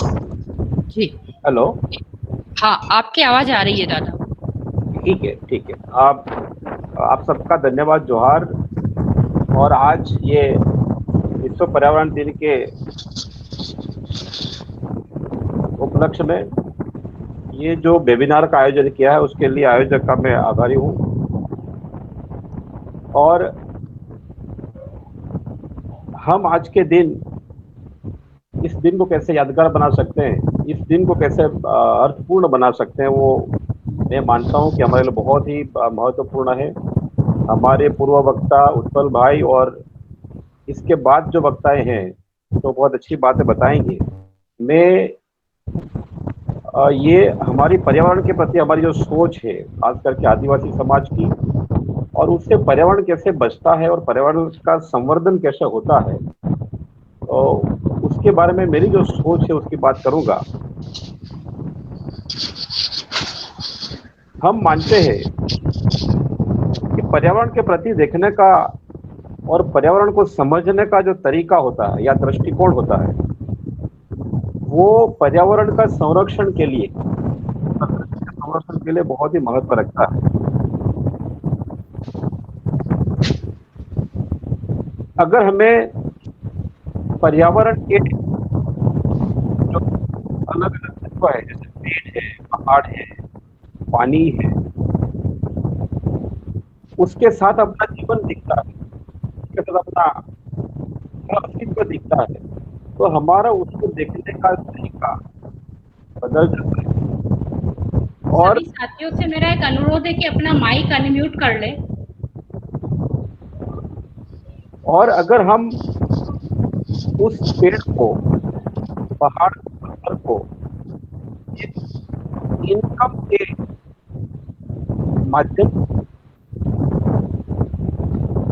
जी। Hello. हाँ, आपकी आवाज आ रही है दादा। ठीक है, ठीक है। आप सबका धन्यवाद, जोहार। और आज ये विश्व पर्यावरण दिन के उपलक्ष्य में ये जो वेबिनार का आयोजन किया है उसके लिए आयोजक का मैं आभारी हूँ। और हम आज के दिन इस दिन को कैसे यादगार बना सकते हैं, इस दिन को कैसे अर्थपूर्ण बना सकते हैं, वो मैं मानता हूँ कि हमारे लिए बहुत ही महत्वपूर्ण है। हमारे पूर्व वक्ता उत्पल भाई और इसके बाद जो वक्ताएं हैं तो बहुत अच्छी बातें बताएंगे। मैं ये हमारी पर्यावरण के प्रति हमारी जो सोच है, खास करके आदिवासी समाज की, और उससे पर्यावरण कैसे बचता है और पर्यावरण का संवर्धन कैसे होता है, तो उसके बारे में मेरी जो सोच है उसकी बात करूंगा। हम मानते हैं कि पर्यावरण के प्रति देखने का और पर्यावरण को समझने का जो तरीका होता है या दृष्टिकोण होता है, वो पर्यावरण का संरक्षण के लिए, प्रकृति के संरक्षण के लिए बहुत ही महत्व रखता है। अगर हमें पर्यावरण के जो अलग अलग तत्व है, जैसे पेड़ है, पहाड़ है, पानी है, उसके साथ अपना जीवन दिखता है, उसके साथ अपना अस्तित्व दिखता है, तो हमारा उसको देखने का तरीका बदल जाता है। और सभी साथियों से मेरा एक अनुरोध है कि अपना माइक अनम्यूट कर ले। अगर हम उस पेड़ को, पहाड़ को, पत्थर को इनकम के माध्यम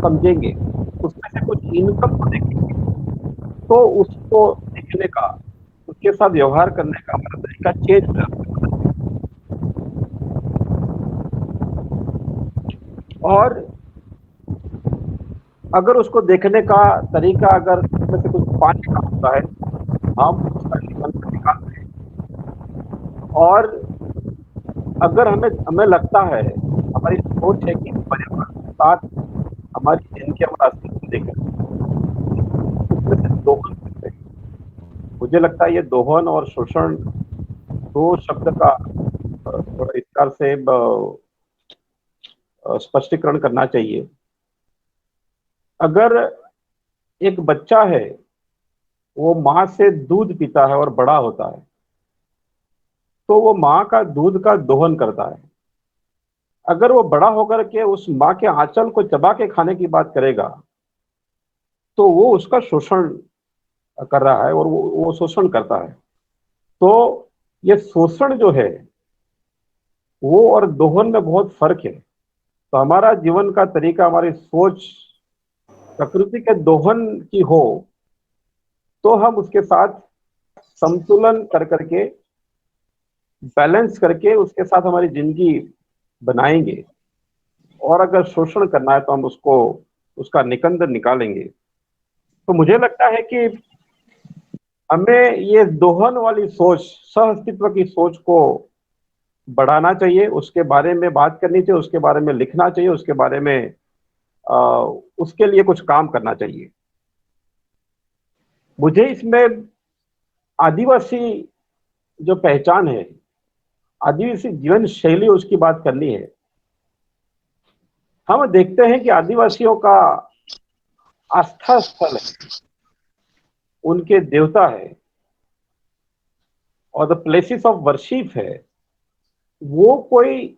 समझेंगे, उसमें से कुछ इनकम को देखेंगे, तो उसको देखने का, उसके साथ व्यवहार करने का हमारा तरीका चेंज हो जाता है। और अगर उसको देखने का तरीका, अगर उसमें से कुछ पाने का होता है, हम उसका निबंध निकालते हैं। और अगर हमें हमें लगता है, हमारी सोच है कि पर्यावरण के साथ हमारी जिंदगी, हमारा अस्तित्व देखना, उसमें से दोहन करते हैं। मुझे लगता है ये दोहन और शोषण दो शब्द का थोड़ा विस्तार से स्पष्टीकरण करना चाहिए। अगर एक बच्चा है, वो माँ से दूध पीता है और बड़ा होता है, तो वो माँ का दूध का दोहन करता है। अगर वो बड़ा होकर के उस माँ के आंचल को चबा के खाने की बात करेगा, तो वो उसका शोषण कर रहा है और वो शोषण करता है। तो ये शोषण जो है, वो और दोहन में बहुत फर्क है। तो हमारा जीवन का तरीका, हमारी सोच प्रकृति के दोहन की हो, तो हम उसके साथ संतुलन कर करके, बैलेंस करके उसके साथ हमारी जिंदगी बनाएंगे। और अगर शोषण करना है तो हम उसको, उसका निकंदन निकालेंगे। तो मुझे लगता है कि हमें ये दोहन वाली सोच, सह अस्तित्व की सोच को बढ़ाना चाहिए, उसके बारे में बात करनी चाहिए, उसके बारे में लिखना चाहिए, उसके बारे में अ, उसके लिए कुछ काम करना चाहिए। मुझे इसमें आदिवासी जो पहचान है, आदिवासी जीवन शैली, उसकी बात करनी है। हम देखते हैं कि आदिवासियों का आस्था स्थल है, उनके देवता है, और द प्लेसेस ऑफ वर्शिप है, वो कोई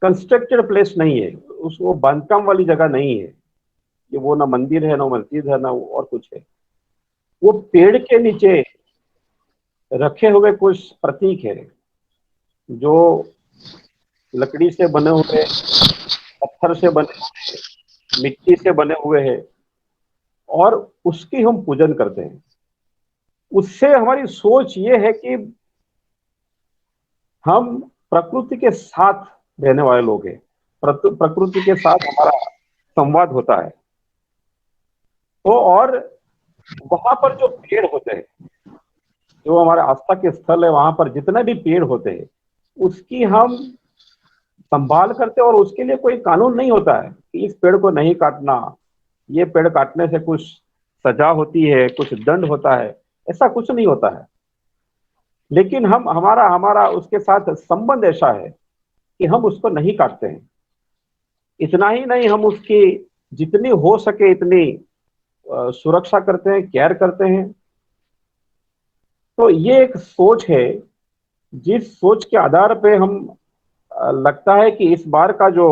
कंस्ट्रक्टेड प्लेस नहीं है, उस वो बांधकाम वाली जगह नहीं है। कि वो ना मंदिर है, ना मस्जिद है, ना और कुछ है। वो पेड़ के नीचे रखे हुए कुछ प्रतीक है, जो लकड़ी से बने हुए, पत्थर से बने हुए, मिट्टी से बने हुए हैं, और उसकी हम पूजन करते हैं। उससे हमारी सोच ये है कि हम प्रकृति के साथ रहने वाले लोग हैं, प्रकृति के साथ हमारा संवाद होता है। तो और वहां पर जो पेड़ होते हैं, जो हमारे आस्था के स्थल है वहां पर जितने भी पेड़ होते हैं उसकी हम संभाल करते हैं, और उसके लिए कोई कानून नहीं होता है कि इस पेड़ को नहीं काटना, ये पेड़ काटने से कुछ सजा होती है, कुछ दंड होता है, ऐसा कुछ नहीं होता है। लेकिन हम हमारा हमारा उसके साथ संबंध ऐसा है कि हम उसको नहीं काटते हैं। इतना ही नहीं, हम उसकी जितनी हो सके इतनी सुरक्षा करते हैं, केयर करते हैं। तो ये एक सोच है, जिस सोच के आधार पे हम लगता है कि इस बार का जो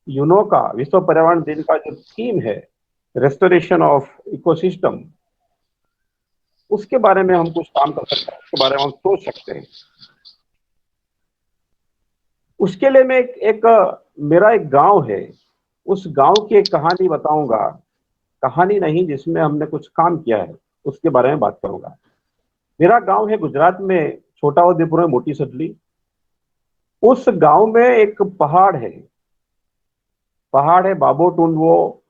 यूनो का विश्व पर्यावरण दिन का जो थीम है, रेस्टोरेशन ऑफ इकोसिस्टम, उसके बारे में हम कुछ काम कर सकते हैं, उसके बारे में हम सोच सकते हैं। उसके लिए मैं मेरा एक गांव है, उस गांव की एक कहानी बताऊंगा। कहानी नहीं, जिसमें हमने कुछ काम किया है, उसके बारे में बात करूंगा। मेरा गांव है गुजरात में, छोटा उदेपुर में, मोटी सटली। उस गांव में एक पहाड़ है। पहाड़ है बाबो टुंडवो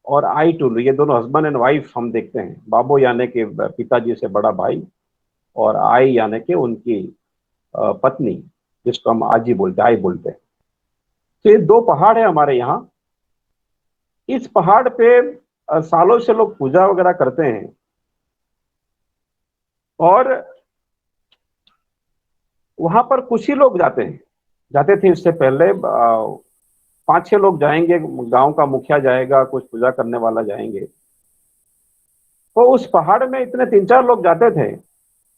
और आई टुंडवो, ये दोनों हस्बैंड एंड वाइफ हम देखते हैं। बाबो यानी कि पिताजी से बड़ा भाई, और आई यानी कि उनकी पत्नी, जिसको हम आजी बोलते हैं, आई बोलते हैं। तो ये दो पहाड़ है हमारे यहाँ। इस पहाड़ पे सालों से लोग पूजा वगैरह करते हैं, और वहां पर कुछ ही लोग जाते हैं। जाते थे इससे पहले 5-6 लोग जाएंगे, गांव का मुखिया जाएगा, कुछ पूजा करने वाला जाएंगे। तो उस पहाड़ में इतने 3-4 लोग जाते थे,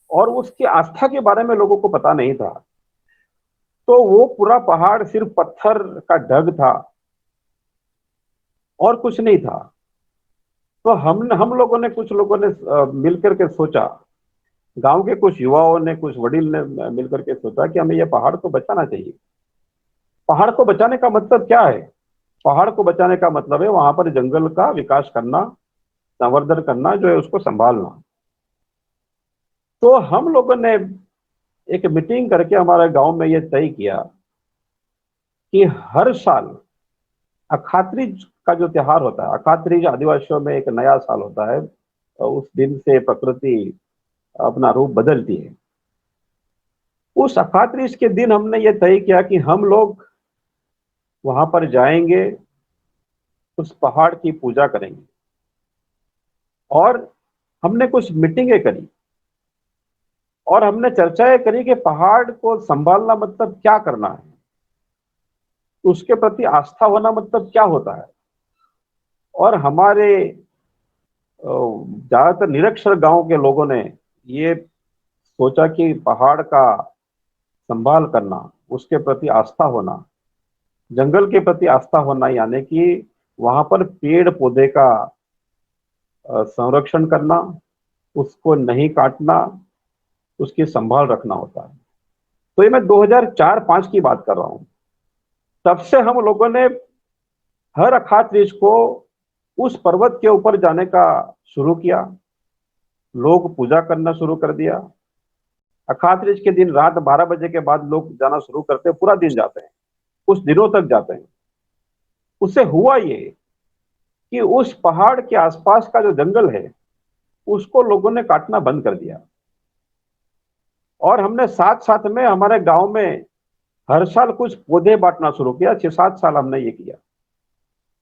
और उसकी आस्था के बारे में लोगों को पता नहीं था। तो वो पूरा पहाड़ सिर्फ पत्थर का ढग था, और कुछ नहीं था। तो हम लोगों ने, कुछ लोगों ने मिलकर के सोचा, गांव के कुछ युवाओं ने, कुछ वडील ने मिलकर के सोचा कि हमें यह पहाड़ को बचाना चाहिए। पहाड़ को बचाने का मतलब क्या है? पहाड़ को बचाने का मतलब है वहां पर जंगल का विकास करना, संवर्धन करना, जो है उसको संभालना। तो हम लोगों ने एक मीटिंग करके हमारे गांव में यह तय किया कि हर साल अखात्रीज का जो त्योहार होता है, अखात्रीज आदिवासियों में एक नया साल होता है, तो उस दिन से प्रकृति अपना रूप बदलती है। उस अखात्रीज के दिन हमने ये तय किया कि हम लोग वहां पर जाएंगे, उस पहाड़ की पूजा करेंगे। और हमने कुछ मीटिंगें करी, और हमने चर्चाएं करी कि पहाड़ को संभालना मतलब क्या करना है, उसके प्रति आस्था होना मतलब क्या होता है। और हमारे ज्यादातर निरक्षर गांव के लोगों ने ये सोचा कि पहाड़ का संभाल करना, उसके प्रति आस्था होना, जंगल के प्रति आस्था होना, यानी कि वहां पर पेड़ पौधे का संरक्षण करना, उसको नहीं काटना, उसकी संभाल रखना होता है। तो ये मैं 2004-5 की बात कर रहा हूं। तब से हम लोगों ने हर अखात्रीज को उस पर्वत के ऊपर जाने का शुरू किया। लोग पूजा करना शुरू कर दिया। अखात्रीज के दिन रात 12 बजे के बाद लोग जाना शुरू करते हैं, पूरा दिन जाते हैं, कुछ दिनों तक जाते हैं। उससे हुआ ये कि उस पहाड़ के आसपास का जो जंगल है, उसको लोगों ने काटना बंद कर दिया। और हमने साथ साथ में हमारे गांव में हर साल कुछ पौधे बांटना शुरू किया। 6-7 साल हमने ये किया।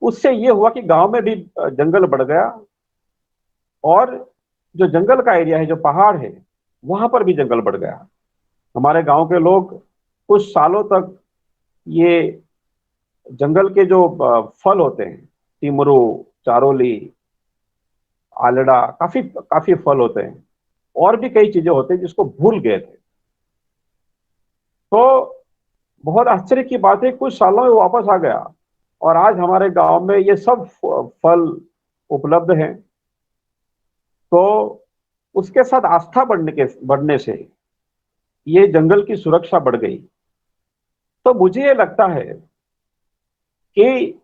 उससे ये हुआ कि गांव में भी जंगल बढ़ गया, और जो जंगल का एरिया है, जो पहाड़ है, वहां पर भी जंगल बढ़ गया। हमारे गांव के लोग कुछ सालों तक ये जंगल के जो फल होते हैं, टिमरू, चारोली, आलड़ा, काफी काफी फल होते हैं, और भी कई चीजें होती हैं जिसको भूल गए थे। तो बहुत आश्चर्य की बात है, कुछ सालों में वापस आ गया, और आज हमारे गांव में ये सब फल उपलब्ध हैं। तो उसके साथ आस्था बढ़ने से ये जंगल की सुरक्षा बढ़ गई। तो मुझे ये लगता है कि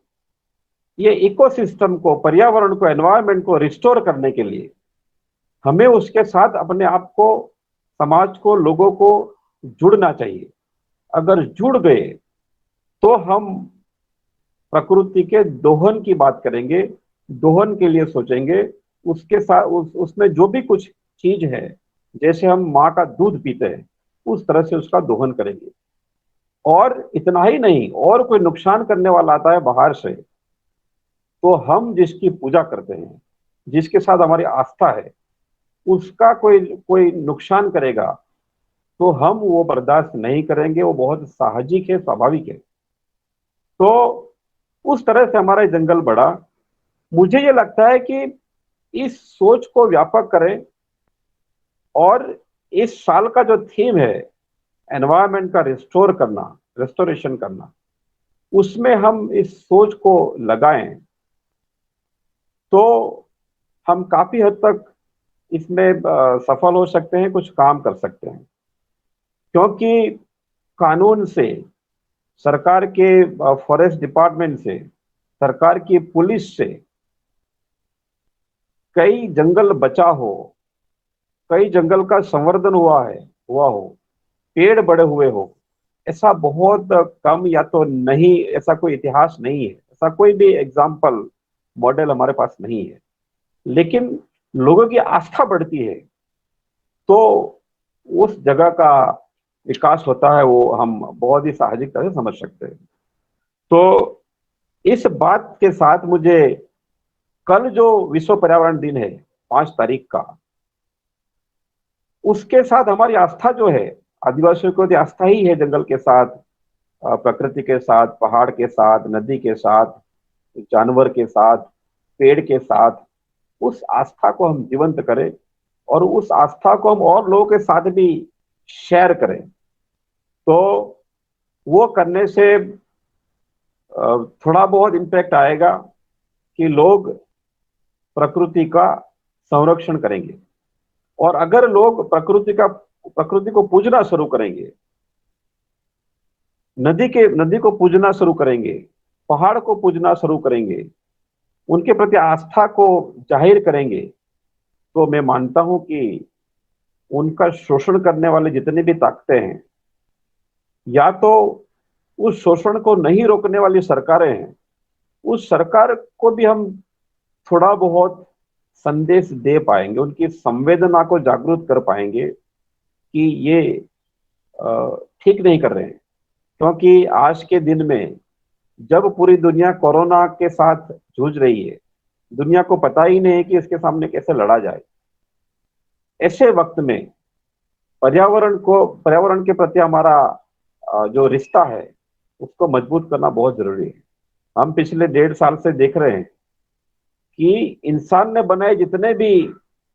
ये इकोसिस्टम को, पर्यावरण को, एनवायरनमेंट को रिस्टोर करने के लिए हमें उसके साथ अपने आप को, समाज को, लोगों को जुड़ना चाहिए। अगर जुड़ गए तो हम प्रकृति के दोहन की बात करेंगे, दोहन के लिए सोचेंगे। उसके साथ उसमें जो भी कुछ चीज है जैसे हम माँ का दूध पीते हैं उस तरह से उसका दोहन करेंगे। और इतना ही नहीं, और कोई नुकसान करने वाला आता है बाहर से, तो हम जिसकी पूजा करते हैं, जिसके साथ हमारी आस्था है, उसका कोई कोई नुकसान करेगा तो हम वो बर्दाश्त नहीं करेंगे। वो बहुत साहजिक है, स्वाभाविक है। तो उस तरह से हमारा जंगल बढ़ा। मुझे ये लगता है कि इस सोच को व्यापक करें, और इस साल का जो थीम है एनवायरनमेंट का रिस्टोर करना, रेस्टोरेशन करना, उसमें हम इस सोच को लगाएं तो हम काफी हद तक इसमें सफल हो सकते हैं, कुछ काम कर सकते हैं। क्योंकि कानून से, सरकार के फॉरेस्ट डिपार्टमेंट से, सरकार की पुलिस से कई जंगल बचा हो, कई जंगल का संवर्धन हुआ हो, पेड़ बड़े हुए हो, ऐसा बहुत कम, या तो नहीं, ऐसा कोई इतिहास नहीं है, ऐसा कोई भी एग्जाम्पल मॉडल हमारे पास नहीं है। लेकिन लोगों की आस्था बढ़ती है तो उस जगह का विकास होता है, वो हम बहुत ही साहजिक तरह से समझ सकते हैं। तो इस बात के साथ मुझे कल जो विश्व पर्यावरण दिन है 5 तारीख का, उसके साथ हमारी आस्था जो है, आदिवासियों की तो आस्था ही है जंगल के साथ, प्रकृति के साथ, पहाड़ के साथ, नदी के साथ, जानवर के साथ, पेड़ के साथ, उस आस्था को हम जीवंत करें और उस आस्था को हम और लोगों के साथ भी शेयर करें। तो वो करने से थोड़ा बहुत इम्पैक्ट आएगा कि लोग प्रकृति का संरक्षण करेंगे। और अगर लोग प्रकृति को पूजना शुरू करेंगे, नदी को पूजना शुरू करेंगे, पहाड़ को पूजना शुरू करेंगे, उनके प्रति आस्था को जाहिर करेंगे, तो मैं मानता हूं कि उनका शोषण करने वाले जितने भी ताकतें हैं, या तो उस शोषण को नहीं रोकने वाली सरकारें हैं, उस सरकार को भी हम थोड़ा बहुत संदेश दे पाएंगे, उनकी संवेदना को जागरूक कर पाएंगे कि ये ठीक नहीं कर रहे हैं। क्योंकि आज के दिन में जब पूरी दुनिया कोरोना के साथ जूझ रही है, दुनिया को पता ही नहीं है कि इसके सामने कैसे लड़ा जाए। ऐसे वक्त में पर्यावरण के प्रति हमारा जो रिश्ता है उसको मजबूत करना बहुत जरूरी है। हम पिछले 1.5 साल से देख रहे हैं कि इंसान ने बनाए जितने भी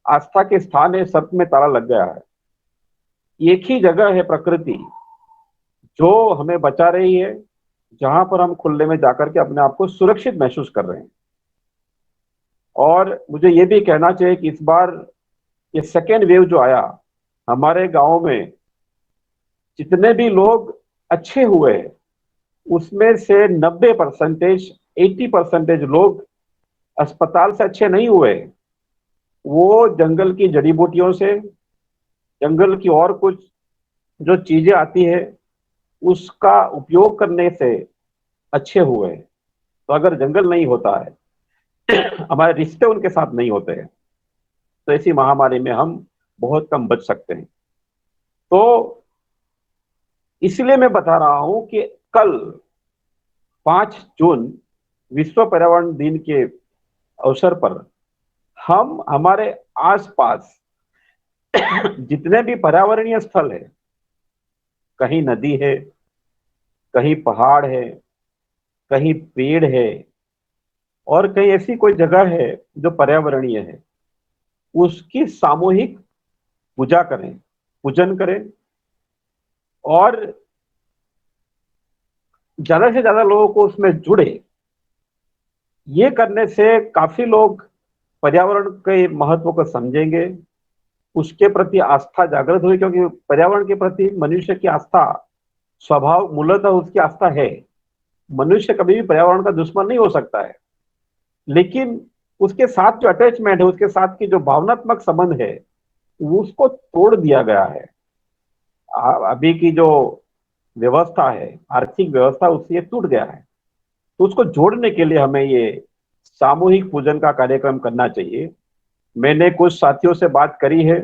आस्था के स्थान है, सब में ताला लग गया है। एक ही जगह है प्रकृति जो हमें बचा रही है, जहां पर हम खुले में जाकर के अपने आप को सुरक्षित महसूस कर रहे हैं। और मुझे ये भी कहना चाहिए कि इस बार ये सेकेंड वेव जो आया, हमारे गांव में जितने भी लोग अच्छे हुए हैं उसमें से 90%, 80% लोग अस्पताल से अच्छे नहीं हुए। वो जंगल की जड़ी बूटियों से, जंगल की और कुछ जो चीजें आती है उसका उपयोग करने से अच्छे हुए। तो अगर जंगल नहीं होता है, हमारे रिश्ते उनके साथ नहीं होते हैं, तो ऐसी महामारी में हम बहुत कम बच सकते हैं। तो इसलिए मैं बता रहा हूं कि कल 5 जून विश्व पर्यावरण दिन के अवसर पर हम हमारे आसपास जितने भी पर्यावरणीय स्थल है, कहीं नदी है, कहीं पहाड़ है, कहीं पेड़ है, और कहीं ऐसी कोई जगह है जो पर्यावरणीय है, उसकी सामूहिक पूजा करें, पूजन करें। और ज्यादा से ज्यादा लोगों को उसमें जुड़े। ये करने से काफी लोग पर्यावरण के महत्व को समझेंगे, उसके प्रति आस्था जागृत हुई। क्योंकि पर्यावरण के प्रति मनुष्य की आस्था, स्वभाव मूलतः उसकी आस्था है। मनुष्य कभी भी पर्यावरण का दुश्मन नहीं हो सकता है, लेकिन उसके साथ जो अटैचमेंट है, उसके साथ की जो भावनात्मक संबंध है, उसको तोड़ दिया गया है। अभी की जो व्यवस्था है, आर्थिक व्यवस्था, उससे ये टूट गया है। तो उसको जोड़ने के लिए हमें ये सामूहिक पूजन का कार्यक्रम करना चाहिए। मैंने कुछ साथियों से बात करी है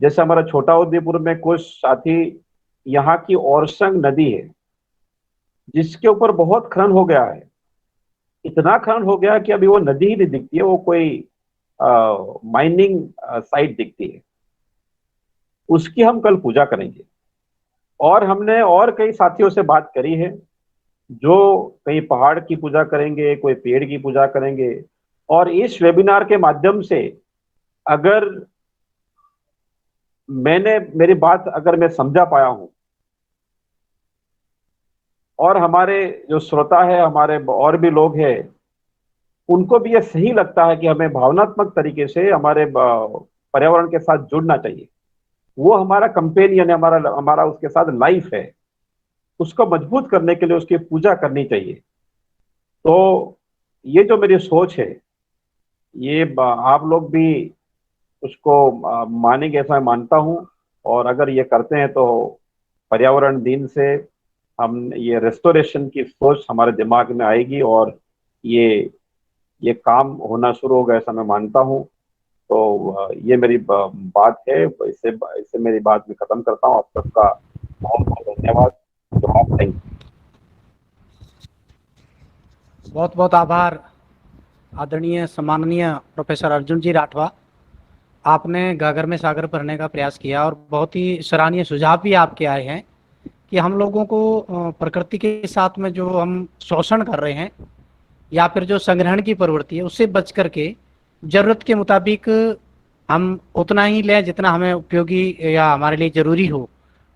जैसे हमारा छोटा उदयपुर में कुछ साथी, यहाँ की औरसंग नदी है जिसके ऊपर बहुत खनन हो गया है, इतना खनन हो गया कि अभी वो नदी ही नहीं दिखती है, वो कोई माइनिंग साइट दिखती है। उसकी हम कल पूजा करेंगे। और हमने और कई साथियों से बात करी है जो कहीं पहाड़ की पूजा करेंगे, कोई पेड़ की पूजा करेंगे। और इस वेबिनार के माध्यम से अगर मेरी बात अगर मैं समझा पाया हूं और हमारे जो श्रोता है, हमारे और भी लोग हैं, उनको भी ये सही लगता है कि हमें भावनात्मक तरीके से हमारे पर्यावरण के साथ जुड़ना चाहिए। वो हमारा कंपेनियन है, हमारा हमारा उसके साथ लाइफ है। उसको मजबूत करने के लिए उसकी पूजा करनी चाहिए। तो ये जो मेरी सोच है, ये आप लोग भी उसको मानेंगे ऐसा मैं मानता हूँ। और अगर ये करते हैं तो पर्यावरण दिन से हम ये रेस्टोरेशन की सोच हमारे दिमाग में आएगी और ये ये काम होना शुरू होगा ऐसा मैं मानता हूँ। तो ये मेरी बात है। इससे इससे मेरी बात मैं खत्म करता हूँ। आप सबका बहुत बहुत धन्यवाद। Thank you. बहुत बहुत आभार आदरणीय सम्माननीय प्रोफेसर अर्जुन जी राठवा। आपने गागर में सागर भरने का प्रयास किया और बहुत ही सराहनीय सुझाव भी आपके आए हैं कि हम लोगों को प्रकृति के साथ में जो हम शोषण कर रहे हैं या फिर जो संग्रहण की प्रवृत्ति है उससे बच करके जरूरत के मुताबिक हम उतना ही लें जितना हमें उपयोगी या हमारे लिए जरूरी हो,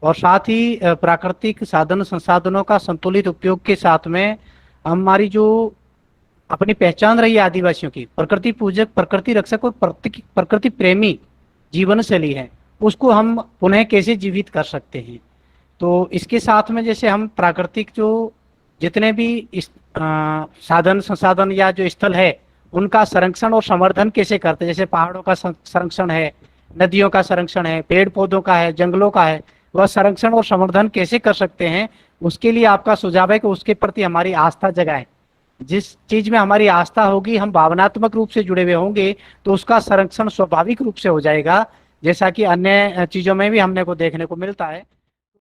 और साथ ही प्राकृतिक साधन संसाधनों का संतुलित उपयोग के साथ में हमारी जो अपनी पहचान रही है आदिवासियों की प्रकृति पूजक, प्रकृति रक्षक और प्रकृति प्रेमी जीवन शैली है, उसको हम पुनः कैसे जीवित कर सकते हैं। तो इसके साथ में जैसे हम प्राकृतिक जो जितने भी साधन संसाधन या जो स्थल है उनका संरक्षण और संवर्धन कैसे करते हैं, जैसे पहाड़ों का संरक्षण है, नदियों का संरक्षण है, पेड़ पौधों का है, जंगलों का है, वह संरक्षण और संवर्धन कैसे कर सकते हैं, उसके लिए आपका सुझाव है कि उसके प्रति हमारी आस्था जगाएं। जिस चीज में हमारी आस्था होगी, हम भावनात्मक रूप से जुड़े हुए होंगे, तो उसका संरक्षण स्वाभाविक रूप से हो जाएगा, जैसा कि अन्य चीजों में भी हमने को देखने को मिलता है।